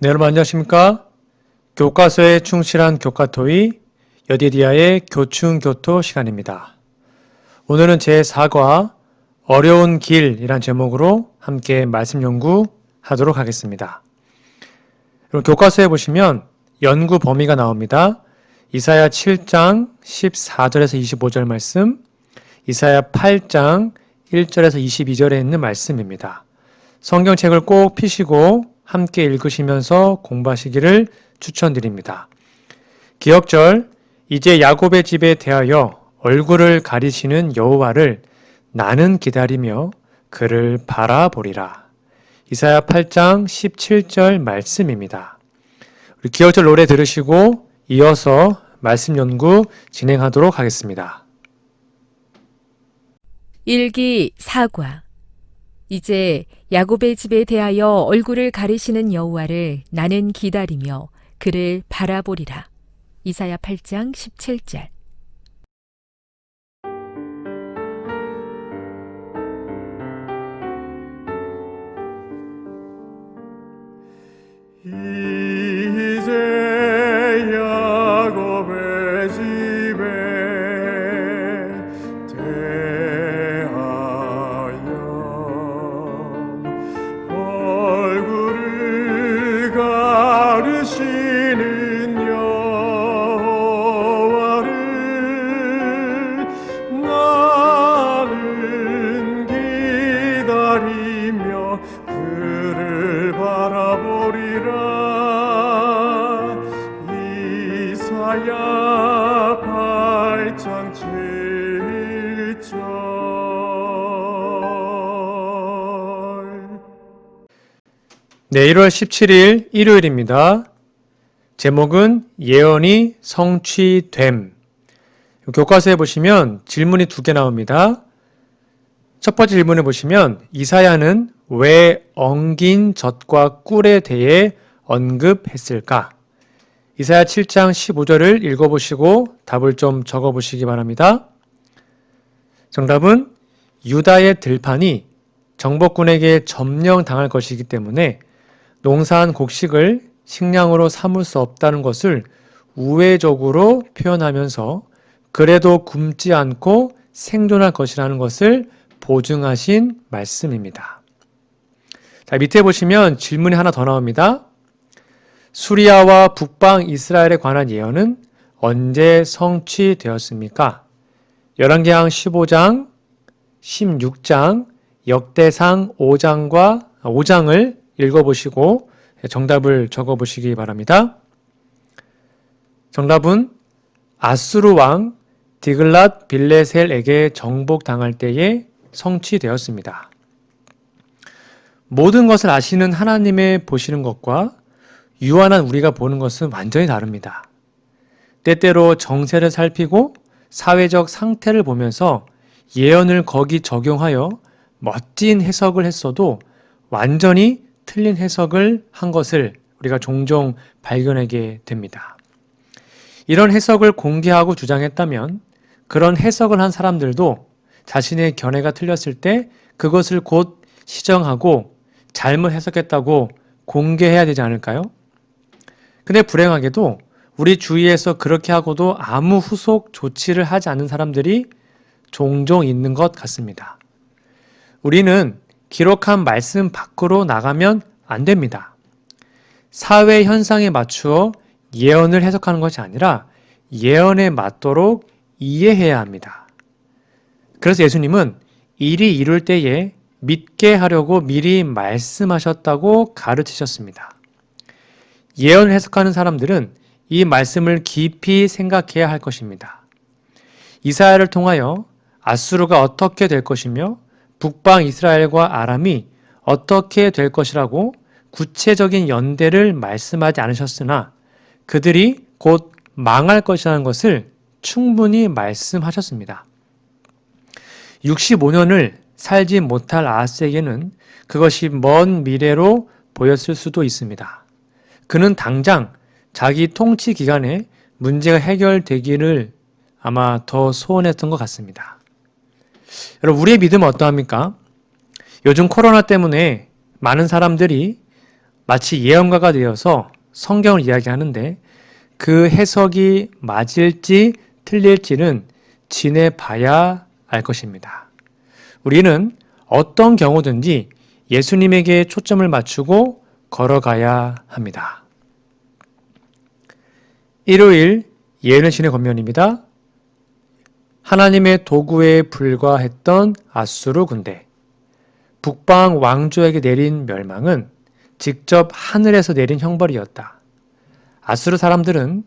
네, 여러분 안녕하십니까? 교과서에 충실한 교과토의 여디디아의 교충교토 시간입니다. 오늘은 제4과 어려운 길이란 제목으로 함께 말씀 연구하도록 하겠습니다. 여러분 교과서에 보시면 연구 범위가 나옵니다. 이사야 7장 14절에서 25절 말씀, 이사야 8장 1절에서 22절에 있는 말씀입니다. 성경책을 꼭 펴시고 함께 읽으시면서 공부하시기를 추천드립니다. 기억절, 이제 야곱의 집에 대하여 얼굴을 가리시는 여호와를 나는 기다리며 그를 바라보리라. 이사야 8장 17절 말씀입니다. 우리 기억절 노래 들으시고 이어서 말씀 연구 진행하도록 하겠습니다. 일기 4과 이제 야곱의 집에 대하여 얼굴을 가리시는 여호와를 나는 기다리며 그를 바라보리라. 이사야 8장 17절. 이제 야곱의 집에 대하여 얼굴을 가르시는 여호와를 나는 기다리며 그를 바라보리라. 이사야 8장 7절. 네, 1월 17일 일요일입니다. 제목은 예언이 성취됨. 교과서에 보시면 질문이 2개 나옵니다. 첫 번째 질문을 보시면 이사야는 왜 엉긴 젖과 꿀에 대해 언급했을까? 이사야 7장 15절을 읽어보시고 답을 좀 적어보시기 바랍니다. 정답은 유다의 들판이 정복군에게 점령당할 것이기 때문에 농사한 곡식을 식량으로 삼을 수 없다는 것을 우회적으로 표현하면서 그래도 굶지 않고 생존할 것이라는 것을 보증하신 말씀입니다. 자, 밑에 보시면 질문이 하나 더 나옵니다. 수리아와 북방 이스라엘에 관한 예언은 언제 성취되었습니까? 열왕기상 15장, 16장, 역대상 5장을 읽어보시고 정답을 적어보시기 바랍니다. 정답은 아수르 왕 디글랏 빌레셀에게 정복당할 때에 성취되었습니다. 모든 것을 아시는 하나님의 보시는 것과 유한한 우리가 보는 것은 완전히 다릅니다. 때때로 정세를 살피고 사회적 상태를 보면서 예언을 거기 적용하여 멋진 해석을 했어도 완전히 틀린 해석을 한 것을 우리가 종종 발견하게 됩니다. 이런 해석을 공개하고 주장했다면 그런 해석을 한 사람들도 자신의 견해가 틀렸을 때 그것을 곧 시정하고 잘못 해석했다고 공개해야 되지 않을까요? 근데 불행하게도 우리 주위에서 그렇게 하고도 아무 후속 조치를 하지 않는 사람들이 종종 있는 것 같습니다. 우리는 기록한 말씀 밖으로 나가면 안 됩니다. 사회 현상에 맞추어 예언을 해석하는 것이 아니라 예언에 맞도록 이해해야 합니다. 그래서 예수님은 일이 이룰 때에 믿게 하려고 미리 말씀하셨다고 가르치셨습니다. 예언을 해석하는 사람들은 이 말씀을 깊이 생각해야 할 것입니다. 이사야를 통하여 아수르가 어떻게 될 것이며 북방 이스라엘과 아람이 어떻게 될 것이라고 구체적인 연대를 말씀하지 않으셨으나 그들이 곧 망할 것이라는 것을 충분히 말씀하셨습니다. 65년을 살지 못할 아하스에게는 그것이 먼 미래로 보였을 수도 있습니다. 그는 당장 자기 통치 기간에 문제가 해결되기를 아마 더 소원했던 것 같습니다. 여러분, 우리의 믿음은 어떠합니까? 요즘 코로나 때문에 많은 사람들이 마치 예언가가 되어서 성경을 이야기하는데 그 해석이 맞을지 틀릴지는 지내봐야 알 것입니다. 우리는 어떤 경우든지 예수님에게 초점을 맞추고 걸어가야 합니다. 일요일 예언의 신의 권면입니다. 하나님의 도구에 불과했던 아수르 군대. 북방 왕조에게 내린 멸망은 직접 하늘에서 내린 형벌이었다. 아수르 사람들은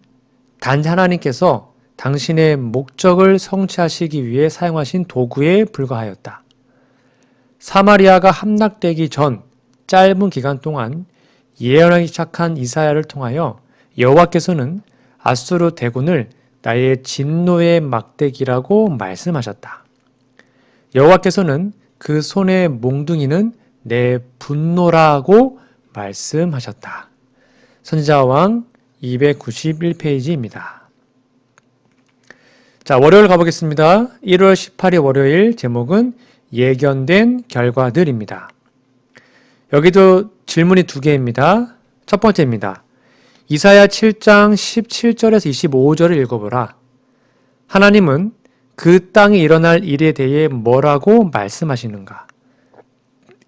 단지 하나님께서 당신의 목적을 성취하시기 위해 사용하신 도구에 불과하였다. 사마리아가 함락되기 전 짧은 기간 동안 예언하기 시작한 이사야를 통하여 여호와께서는 아수르 대군을 나의 진노의 막대기라고 말씀하셨다. 여호와께서는 그 손의 몽둥이는 내 분노라고 말씀하셨다. 선지자왕 291페이지입니다. 자, 월요일 가보겠습니다. 1월 18일 월요일 제목은 예견된 결과들입니다. 여기도 질문이 두 개입니다. 첫 번째입니다. 이사야 7장 17절에서 25절을 읽어보라. 하나님은 그 땅에 일어날 일에 대해 뭐라고 말씀하시는가?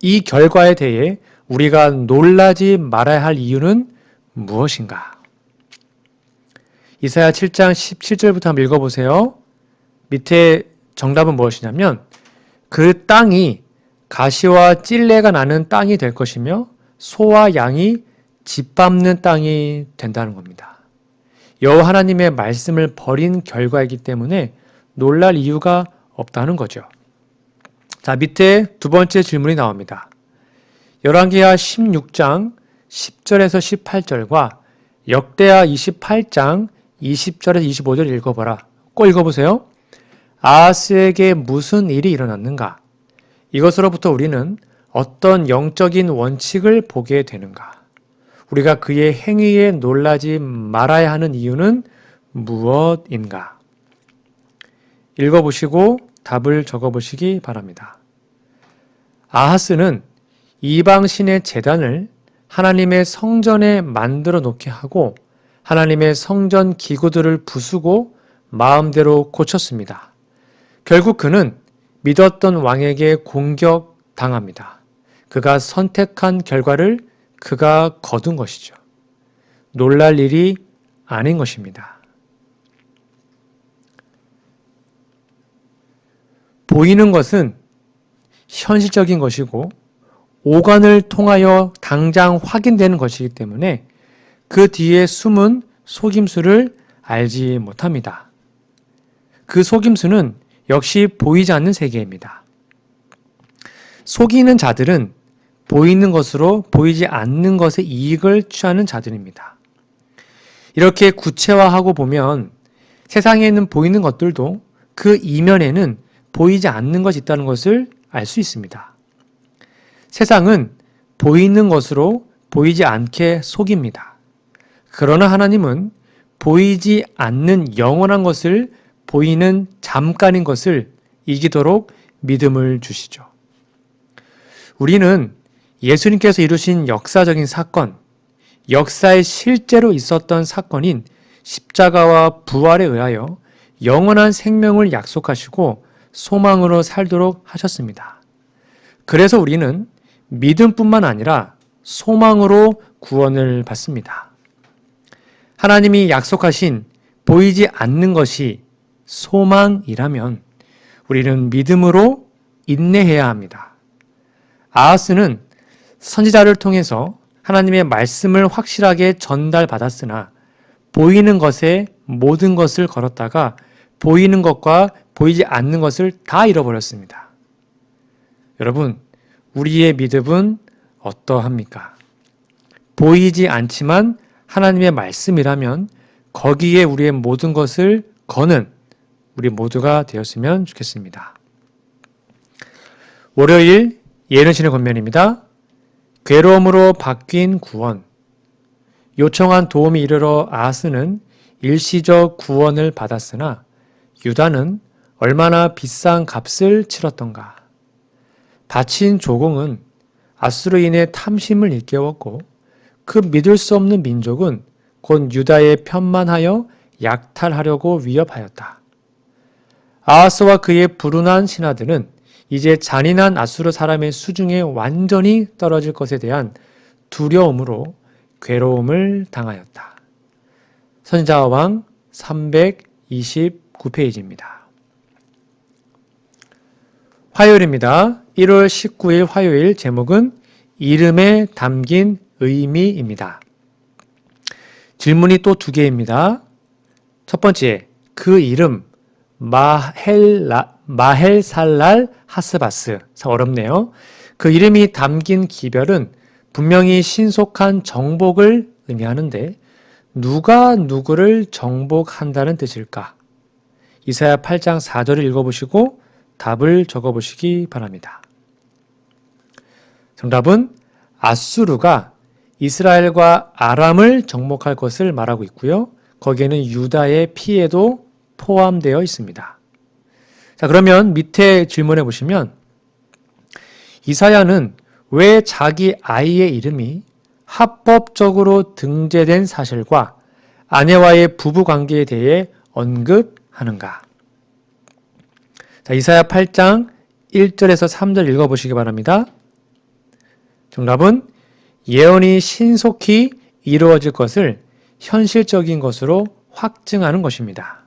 이 결과에 대해 우리가 놀라지 말아야 할 이유는 무엇인가? 이사야 7장 17절부터 한번 읽어보세요. 밑에 정답은 무엇이냐면 그 땅이 가시와 찔레가 나는 땅이 될 것이며 소와 양이 짓밟는 땅이 된다는 겁니다. 여호와 하나님의 말씀을 버린 결과이기 때문에 놀랄 이유가 없다는 거죠. 자, 밑에 두 번째 질문이 나옵니다. 열왕기하 16장 10절에서 18절과 역대하 28장 20절에서 25절 읽어보라. 꼭 읽어보세요. 아하스에게 무슨 일이 일어났는가? 이것으로부터 우리는 어떤 영적인 원칙을 보게 되는가? 우리가 그의 행위에 놀라지 말아야 하는 이유는 무엇인가? 읽어보시고 답을 적어보시기 바랍니다. 아하스는 이방신의 제단을 하나님의 성전에 만들어 놓게 하고 하나님의 성전 기구들을 부수고 마음대로 고쳤습니다. 결국 그는 믿었던 왕에게 공격당합니다. 그가 선택한 결과를 그가 거둔 것이죠. 놀랄 일이 아닌 것입니다. 보이는 것은 현실적인 것이고 오간을 통하여 당장 확인되는 것이기 때문에 그 뒤에 숨은 속임수를 알지 못합니다. 그 속임수는 역시 보이지 않는 세계입니다. 속이는 자들은 보이는 것으로 보이지 않는 것에 이익을 취하는 자들입니다. 이렇게 구체화하고 보면 세상에 있는 보이는 것들도 그 이면에는 보이지 않는 것이 있다는 것을 알 수 있습니다. 세상은 보이는 것으로 보이지 않게 속입니다. 그러나 하나님은 보이지 않는 영원한 것을 보이는 잠깐인 것을 이기도록 믿음을 주시죠. 우리는 예수님께서 이루신 역사적인 사건, 역사에 실제로 있었던 사건인 십자가와 부활에 의하여 영원한 생명을 약속하시고 소망으로 살도록 하셨습니다. 그래서 우리는 믿음뿐만 아니라 소망으로 구원을 받습니다. 하나님이 약속하신 보이지 않는 것이 소망이라면 우리는 믿음으로 인내해야 합니다. 아하스는 선지자를 통해서 하나님의 말씀을 확실하게 전달받았으나 보이는 것에 모든 것을 걸었다가 보이는 것과 보이지 않는 것을 다 잃어버렸습니다. 여러분, 우리의 믿음은 어떠합니까? 보이지 않지만 하나님의 말씀이라면 거기에 우리의 모든 것을 거는 우리 모두가 되었으면 좋겠습니다. 월요일 예언의 신의 권면입니다. 괴로움으로 바뀐 구원. 요청한 도움이 이르러 아하스는 일시적 구원을 받았으나 유다는 얼마나 비싼 값을 치렀던가. 바친 조공은 아수르인의 탐심을 일깨웠고 그 믿을 수 없는 민족은 곧 유다에 편만하여 약탈하려고 위협하였다. 아하스와 그의 불운한 신하들은 이제 잔인한 아수르 사람의 수중에 완전히 떨어질 것에 대한 두려움으로 괴로움을 당하였다. 선지자와 왕 329페이지입니다. 화요일입니다. 1월 19일 화요일, 제목은 이름에 담긴 의미입니다. 질문이 또 두 개입니다. 첫 번째, 그 이름 마헬살랄 하스바스, 어렵네요. 그 이름이 담긴 기별은 분명히 신속한 정복을 의미하는데 누가 누구를 정복한다는 뜻일까? 이사야 8장 4절을 읽어보시고 답을 적어보시기 바랍니다. 정답은 아수르가 이스라엘과 아람을 정복할 것을 말하고 있고요. 거기에는 유다의 피해도 포함되어 있습니다. 자, 그러면 밑에 질문해 보시면 이사야는 왜 자기 아이의 이름이 합법적으로 등재된 사실과 아내와의 부부 관계에 대해 언급하는가? 자, 이사야 8장 1절에서 3절 읽어보시기 바랍니다. 정답은 예언이 신속히 이루어질 것을 현실적인 것으로 확증하는 것입니다.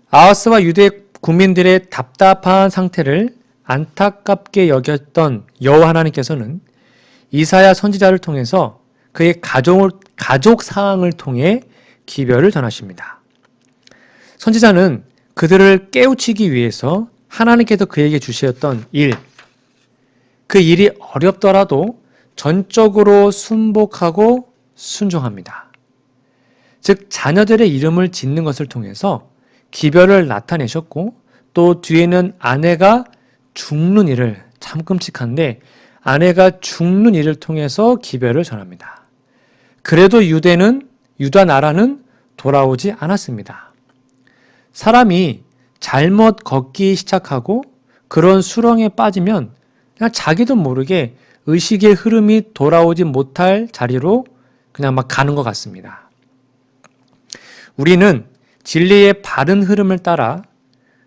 아하스와 유대 국민들의 답답한 상태를 안타깝게 여겼던 여호와 하나님께서는 이사야 선지자를 통해서 그의 가족 상황을 통해 기별을 전하십니다. 선지자는 그들을 깨우치기 위해서 하나님께서 그에게 주셨던 일, 그 일이 어렵더라도 전적으로 순복하고 순종합니다. 즉 자녀들의 이름을 짓는 것을 통해서 기별을 나타내셨고 또 뒤에는 아내가 죽는 일을, 참 끔찍한데 아내가 죽는 일을 통해서 기별을 전합니다. 그래도 유다 나라는 돌아오지 않았습니다. 사람이 잘못 걷기 시작하고 그런 수렁에 빠지면 그냥 자기도 모르게 의식의 흐름이 돌아오지 못할 자리로 그냥 막 가는 것 같습니다. 우리는 진리의 바른 흐름을 따라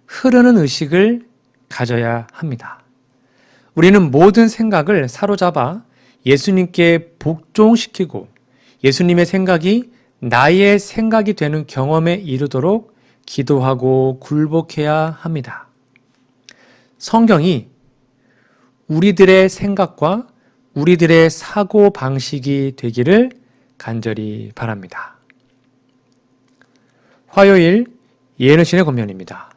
흐르는 의식을 가져야 합니다. 우리는 모든 생각을 사로잡아 예수님께 복종시키고 예수님의 생각이 나의 생각이 되는 경험에 이르도록 기도하고 굴복해야 합니다. 성경이 우리들의 생각과 우리들의 사고 방식이 되기를 간절히 바랍니다. 화요일 예언의 신의 권면입니다.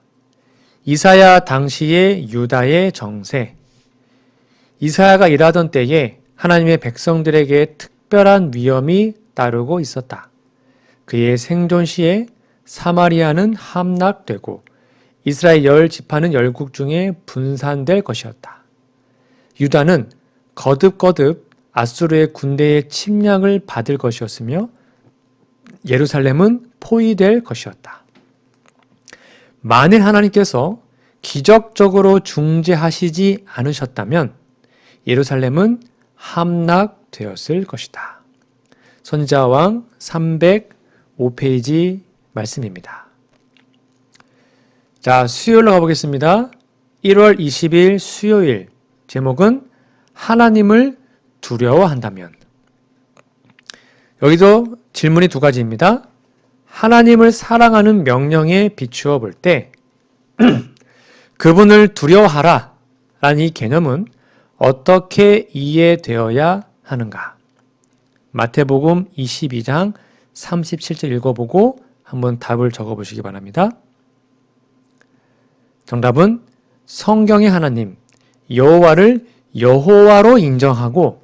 이사야 당시의 유다의 정세. 이사야가 일하던 때에 하나님의 백성들에게 특별한 위험이 따르고 있었다. 그의 생존 시에 사마리아는 함락되고 이스라엘 10지파는 열국 중에 분산될 것이었다. 유다는 거듭거듭 아수르의 군대의 침략을 받을 것이었으며 예루살렘은 포위될 것이었다. 만일 하나님께서 기적적으로 중재하시지 않으셨다면 예루살렘은 함락되었을 것이다. 선지자 왕 305페이지 말씀입니다. 자, 수요일로 가보겠습니다. 1월 20일 수요일, 제목은 하나님을 두려워한다면. 여기도 질문이 두 가지입니다. 하나님을 사랑하는 명령에 비추어 볼 때 그분을 두려워하라 라는 이 개념은 어떻게 이해되어야 하는가? 마태복음 22장 37절 읽어보고 한번 답을 적어보시기 바랍니다. 정답은 성경의 하나님 여호와를 여호와로 인정하고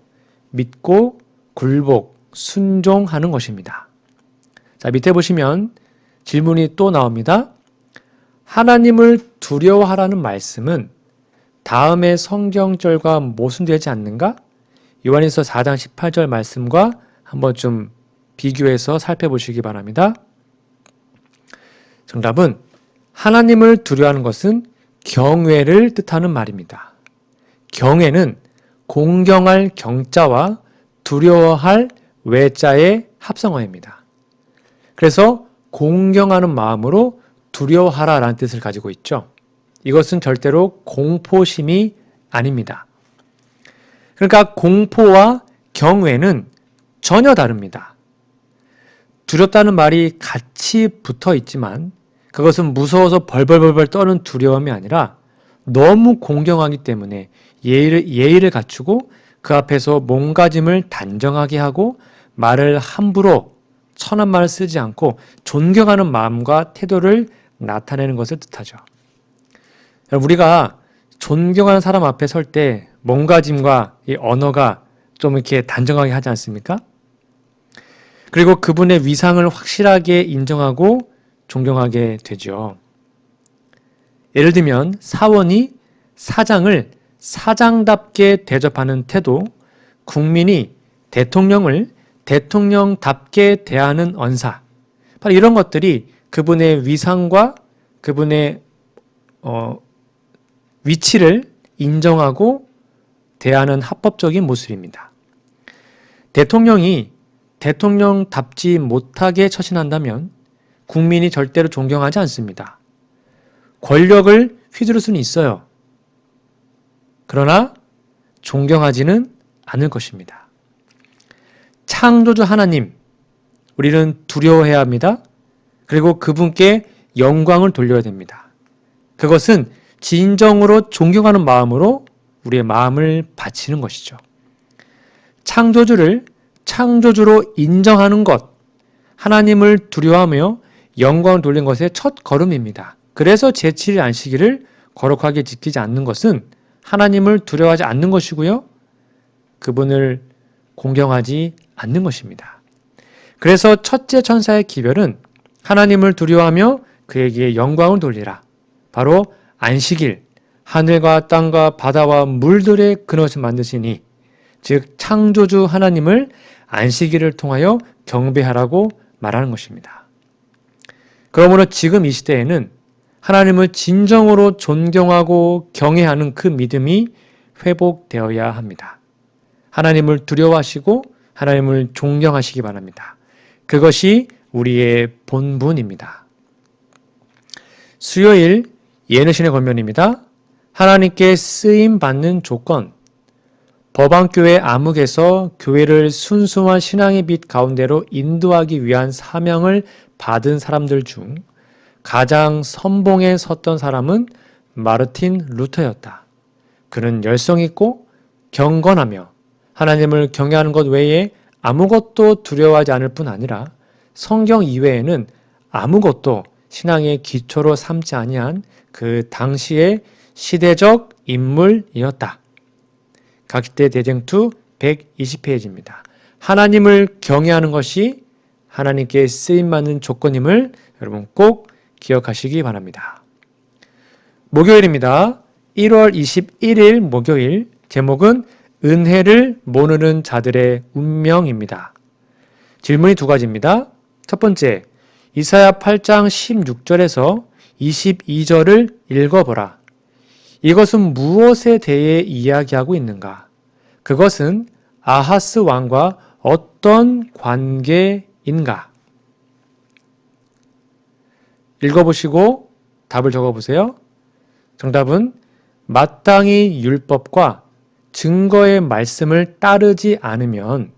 믿고 굴복, 순종하는 것입니다. 자, 밑에 보시면 질문이 또 나옵니다. 하나님을 두려워하라는 말씀은 다음의 성경절과 모순되지 않는가? 요한일서 4장 18절 말씀과 한번 좀 비교해서 살펴보시기 바랍니다. 정답은 하나님을 두려워하는 것은 경외를 뜻하는 말입니다. 경외는 공경할 경자와 두려워할 외자의 합성어입니다. 그래서 공경하는 마음으로 두려워하라 라는 뜻을 가지고 있죠. 이것은 절대로 공포심이 아닙니다. 그러니까 공포와 경외는 전혀 다릅니다. 두렵다는 말이 같이 붙어 있지만 그것은 무서워서 벌벌벌벌 떠는 두려움이 아니라 너무 공경하기 때문에 예의를 갖추고 그 앞에서 몸가짐을 단정하게 하고 말을 함부로 천한 말을 쓰지 않고 존경하는 마음과 태도를 나타내는 것을 뜻하죠. 우리가 존경하는 사람 앞에 설 때 몸가짐과 이 언어가 좀 이렇게 단정하게 하지 않습니까? 그리고 그분의 위상을 확실하게 인정하고 존경하게 되죠. 예를 들면 사원이 사장을 사장답게 대접하는 태도, 국민이 대통령을 대통령답게 대하는 언사, 바로 이런 것들이 그분의 위상과 그분의 위치를 인정하고 대하는 합법적인 모습입니다. 대통령이 대통령답지 못하게 처신한다면 국민이 절대로 존경하지 않습니다. 권력을 휘두를 수는 있어요. 그러나 존경하지는 않을 것입니다. 창조주 하나님, 우리는 두려워해야 합니다. 그리고 그분께 영광을 돌려야 됩니다. 그것은 진정으로 존경하는 마음으로 우리의 마음을 바치는 것이죠. 창조주를 창조주로 인정하는 것, 하나님을 두려워하며 영광을 돌린 것의 첫 걸음입니다. 그래서 제7일 안식일을 거룩하게 지키지 않는 것은 하나님을 두려워하지 않는 것이고요. 그분을 공경하지 않는 것입니다. 그래서 첫째 천사의 기별은 하나님을 두려워하며 그에게 영광을 돌리라. 바로 안식일, 하늘과 땅과 바다와 물들의 그릇을 만드시니 즉 창조주 하나님을 안식일을 통하여 경배하라고 말하는 것입니다. 그러므로 지금 이 시대에는 하나님을 진정으로 존경하고 경외하는 그 믿음이 회복되어야 합니다. 하나님을 두려워하시고 하나님을 존경하시기 바랍니다. 그것이 우리의 본분입니다. 수요일 예능신의 권면입니다. 하나님께 쓰임받는 조건. 법안교회 암흑에서 교회를 순수한 신앙의 빛 가운데로 인도하기 위한 사명을 받은 사람들 중 가장 선봉에 섰던 사람은 마르틴 루터였다. 그는 열성있고 경건하며 하나님을 경외하는 것 외에 아무것도 두려워하지 않을 뿐 아니라 성경 이외에는 아무것도 신앙의 기초로 삼지 아니한 그 당시의 시대적 인물이었다. 각시대 대쟁투 120페이지입니다. 하나님을 경외하는 것이 하나님께 쓰임받는 조건임을 여러분 꼭 기억하시기 바랍니다. 목요일입니다. 1월 21일 목요일, 제목은 은혜를 모르는 자들의 운명입니다. 질문이 두 가지입니다. 첫 번째, 이사야 8장 16절에서 22절을 읽어보라. 이것은 무엇에 대해 이야기하고 있는가? 그것은 아하스 왕과 어떤 관계인가? 읽어보시고 답을 적어보세요. 정답은 마땅히 율법과 증거의 말씀을 따르지 않으면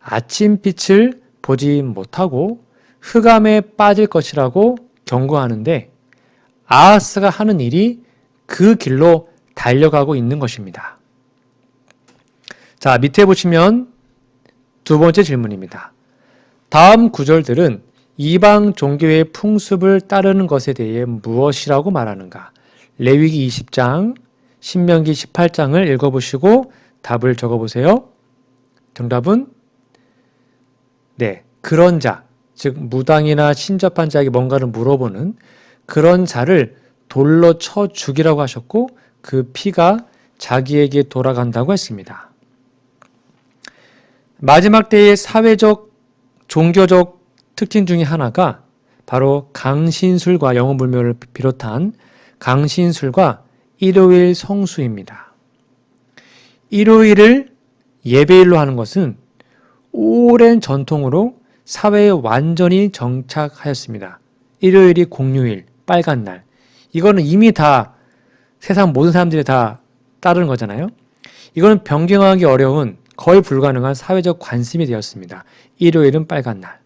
아침빛을 보지 못하고 흑암에 빠질 것이라고 경고하는데 아하스가 하는 일이 그 길로 달려가고 있는 것입니다. 자, 밑에 보시면 두 번째 질문입니다. 다음 구절들은 이방 종교의 풍습을 따르는 것에 대해 무엇이라고 말하는가? 레위기 20장, 신명기 18장을 읽어보시고 답을 적어보세요. 정답은 그런 자, 즉 무당이나 신접한 자에게 뭔가를 물어보는 그런 자를 돌로 쳐 죽이라고 하셨고 그 피가 자기에게 돌아간다고 했습니다. 마지막 때의 사회적, 종교적 특징 중에 하나가 바로 강신술과 영혼불멸을 비롯한 강신술과 일요일 성수입니다. 일요일을 예배일로 하는 것은 오랜 전통으로 사회에 완전히 정착하였습니다. 일요일이 공휴일, 빨간 날. 이거는 이미 다 세상 모든 사람들이 다 따르는 거잖아요. 이거는 변경하기 어려운 거의 불가능한 사회적 관습이 되었습니다. 일요일은 빨간 날.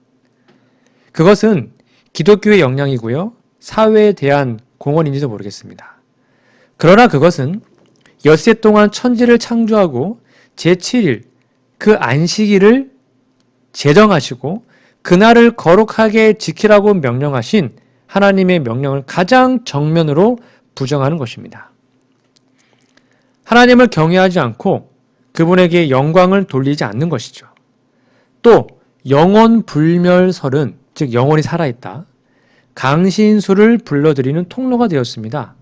그것은 기독교의 영향이고요. 사회에 대한 공헌인지도 모르겠습니다. 그러나 그것은 엿새 동안 천지를 창조하고 제7일 그 안식일을 제정하시고 그날을 거룩하게 지키라고 명령하신 하나님의 명령을 가장 정면으로 부정하는 것입니다. 하나님을 경외하지 않고 그분에게 영광을 돌리지 않는 것이죠. 또 영원불멸설은, 즉 영원히 살아있다, 강신수를 불러들이는 통로가 되었습니다.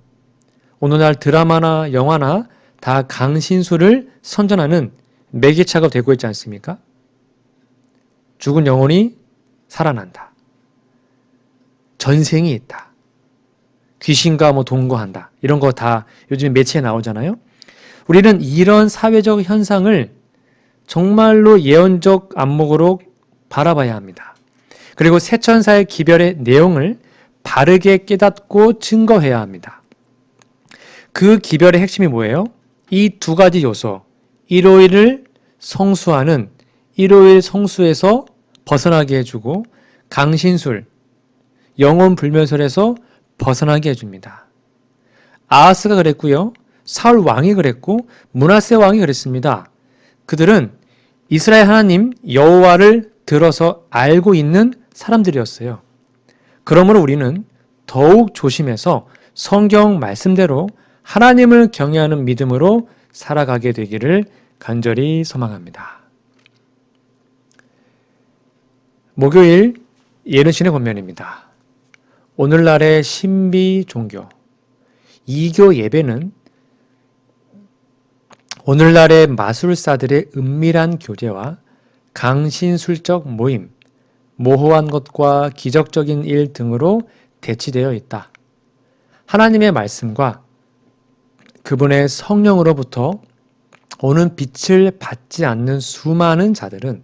오늘날 드라마나 영화나 다 강신수를 선전하는 매개차가 되고 있지 않습니까? 죽은 영혼이 살아난다. 전생이 있다. 귀신과 동거한다. 이런 거 다 요즘 매체에 나오잖아요. 우리는 이런 사회적 현상을 정말로 예언적 안목으로 바라봐야 합니다. 그리고 새천사의 기별의 내용을 바르게 깨닫고 증거해야 합니다. 그 기별의 핵심이 뭐예요? 이 두 가지 요소, 일요일을 성수하는 일요일 성수에서 벗어나게 해주고 강신술, 영혼불멸설에서 벗어나게 해줍니다. 아하스가 그랬고요. 사울 왕이 그랬고 므낫세 왕이 그랬습니다. 그들은 이스라엘 하나님 여호와를 들어서 알고 있는 사람들이었어요. 그러므로 우리는 더욱 조심해서 성경 말씀대로 하나님을 경외하는 믿음으로 살아가게 되기를 간절히 소망합니다. 목요일 예른신의 권면입니다. 오늘날의 신비 종교, 이교 예배는 오늘날의 마술사들의 은밀한 교제와 강신술적 모임, 모호한 것과 기적적인 일 등으로 대치되어 있다. 하나님의 말씀과 그분의 성령으로부터 오는 빛을 받지 않는 수많은 자들은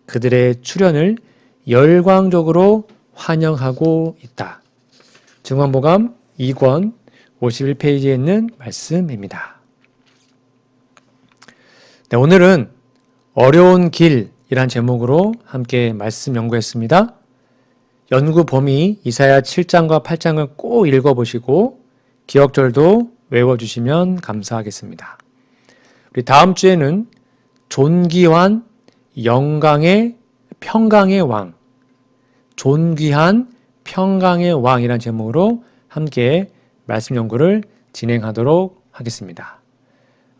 그들의 출현을 열광적으로 환영하고 있다. 증언보감 2권 51페이지에 있는 말씀입니다. 네, 오늘은 어려운 길이란 제목으로 함께 말씀 연구했습니다. 연구 범위 이사야 7장과 8장을 꼭 읽어보시고 기억절도 외워주시면 감사하겠습니다. 우리 다음 주에는 존귀한 영광의 평강의 왕, 존귀한 평강의 왕이란 제목으로 함께 말씀 연구를 진행하도록 하겠습니다.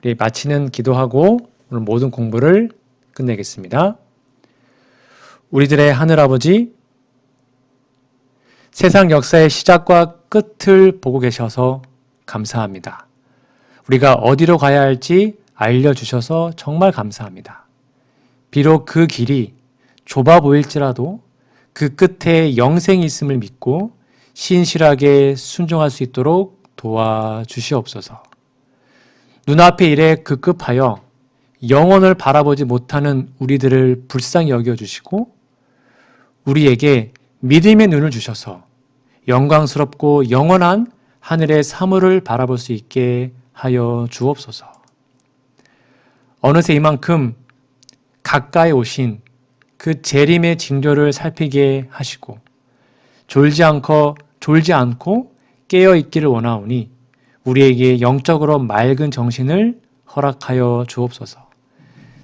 우리 마치는 기도하고 오늘 모든 공부를 끝내겠습니다. 우리들의 하늘아버지, 세상 역사의 시작과 끝을 보고 계셔서 감사합니다. 우리가 어디로 가야 할지 알려주셔서 정말 감사합니다. 비록 그 길이 좁아 보일지라도 그 끝에 영생이 있음을 믿고 신실하게 순종할 수 있도록 도와주시옵소서. 눈앞의 일에 급급하여 영혼을 바라보지 못하는 우리들을 불쌍히 여겨주시고 우리에게 믿음의 눈을 주셔서 영광스럽고 영원한 하늘의 사물을 바라볼 수 있게 하여 주옵소서. 어느새 이만큼 가까이 오신 그 재림의 징조를 살피게 하시고 졸지 않고 깨어 있기를 원하오니 우리에게 영적으로 맑은 정신을 허락하여 주옵소서.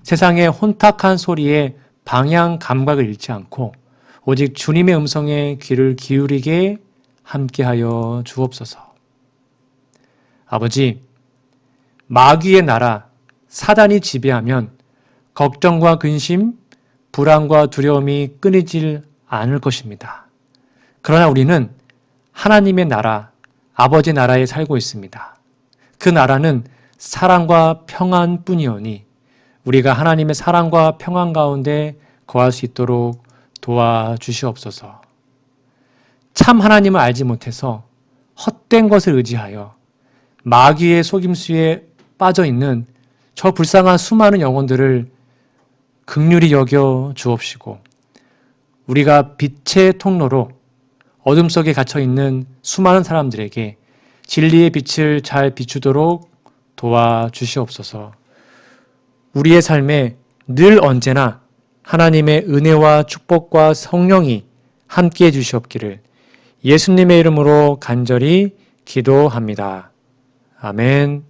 세상의 혼탁한 소리에 방향 감각을 잃지 않고 오직 주님의 음성에 귀를 기울이게 함께하여 주옵소서. 아버지, 마귀의 나라 사단이 지배하면 걱정과 근심, 불안과 두려움이 끊이질 않을 것입니다. 그러나 우리는 하나님의 나라, 아버지 나라에 살고 있습니다. 그 나라는 사랑과 평안뿐이오니 우리가 하나님의 사랑과 평안 가운데 거할 수 있도록 도와주시옵소서. 참 하나님을 알지 못해서 헛된 것을 의지하여 마귀의 속임수에 빠져 있는 저 불쌍한 수많은 영혼들을 긍휼히 여겨 주옵시고 우리가 빛의 통로로 어둠 속에 갇혀 있는 수많은 사람들에게 진리의 빛을 잘 비추도록 도와주시옵소서. 우리의 삶에 늘 언제나 하나님의 은혜와 축복과 성령이 함께해 주시옵기를 예수님의 이름으로 간절히 기도합니다. 아멘.